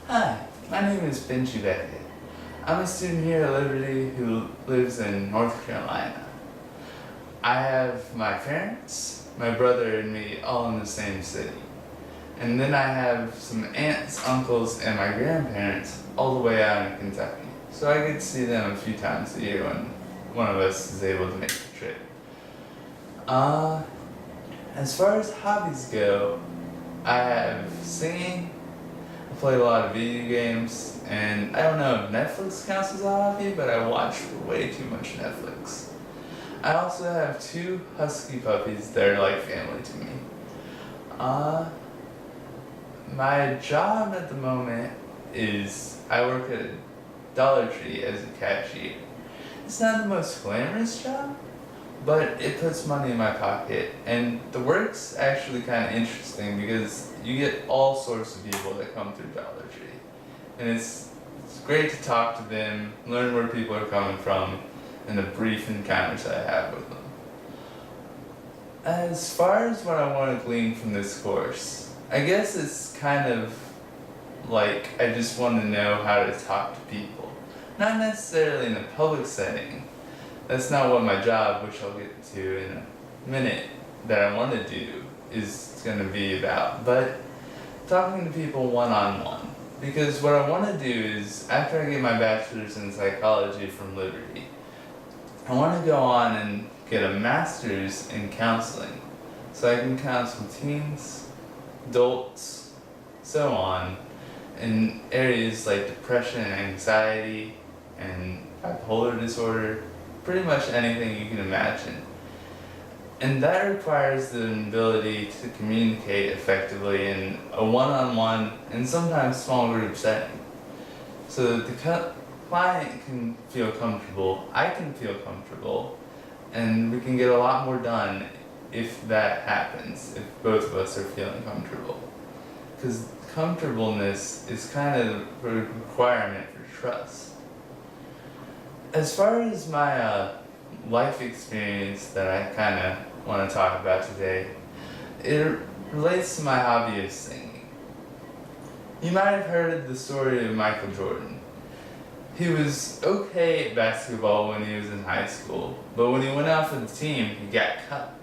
Hi, my name is Benji Beckett. I'm a student here at Liberty who lives in North Carolina. I have my parents, my brother, and me all in the same city. And then I have some aunts, uncles, and my grandparents all the way out in Kentucky. So I get to see them a few times a year when one of us is able to make the trip. As far as hobbies go, I have singing, I play a lot of video games, and I don't know if Netflix counts as a hobby, but I watch way too much Netflix. I also have 2 husky puppies that are like family to me. My job at the moment is I work at Dollar Tree as a cashier. It's not the most glamorous job, but it puts money in my pocket, and the work's actually kind of interesting because you get all sorts of people that come through Dollar Tree, and it's great to talk to them, learn where people are coming from, and the brief encounters I have with them. As far as what I want to glean from this course, I guess it's kind of like I just want to know how to talk to people. Not necessarily in a public setting. That's not what my job, which I'll get to in a minute, that I want to do is going to be about. But talking to people one-on-one. Because what I want to do is, after I get my bachelor's in psychology from Liberty, I want to go on and get a master's in counseling. So I can counsel teens, adults, so on, in areas like depression and anxiety and bipolar disorder, pretty much anything you can imagine. And that requires the ability to communicate effectively in a one-on-one and sometimes small group setting. So that the client can feel comfortable, I can feel comfortable, and we can get a lot more done if that happens, if both of us are feeling comfortable. Because comfortableness is kind of a requirement for trust. As far as my life experience that I kind of want to talk about today, it relates to my hobby of singing. You might have heard the story of Michael Jordan. He was okay at basketball when he was in high school, but when he went out for the team, he got cut.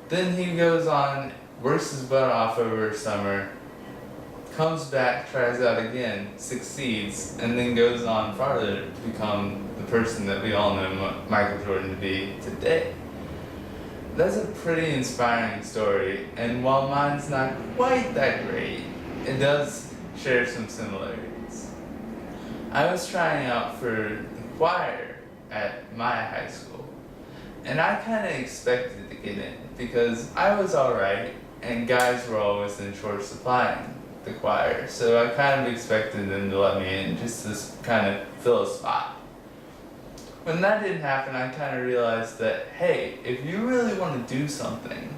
Then he goes on, works his butt off over summer, comes back, tries out again, succeeds, and then goes on farther to become the person that we all know Michael Jordan to be today. That's a pretty inspiring story, and while mine's not quite that great, it does share some similarities. I was trying out for the choir at my high school, and I kind of expected to get in because I was alright, and guys were always in short supply in the choir, so I kind of expected them to let me in just to kind of fill a spot. When that didn't happen, I kind of realized that, hey, if you really want to do something,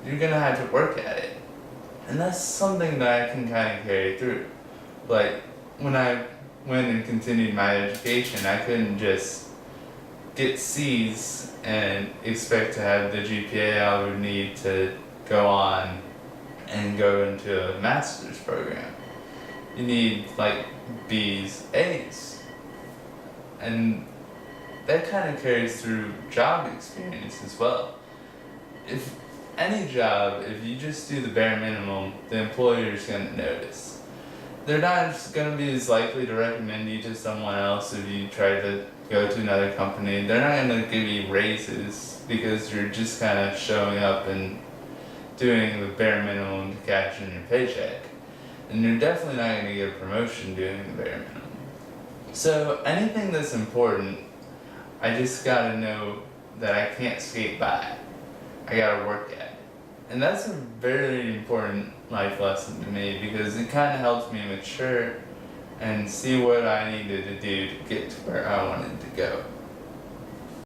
you're going to have to work at it. And that's something that I can kind of carry through. Like, when I went and continued my education, I couldn't just get C's and expect to have the GPA I would need to go on and go into a master's program. You need like B's, A's. And that kind of carries through job experience as well. If any job, if you just do the bare minimum, the employer's going to notice. They're not going to be as likely to recommend you to someone else if you try to go to another company. They're not going to give you raises because you're just kind of showing up and doing the bare minimum to cash in your paycheck. And you're definitely not going to get a promotion doing the bare minimum. So anything that's important, I just gotta know that I can't skate by. I gotta work at it. And that's a very important life lesson to me because it kind of helps me mature and see what I needed to do to get to where I wanted to go.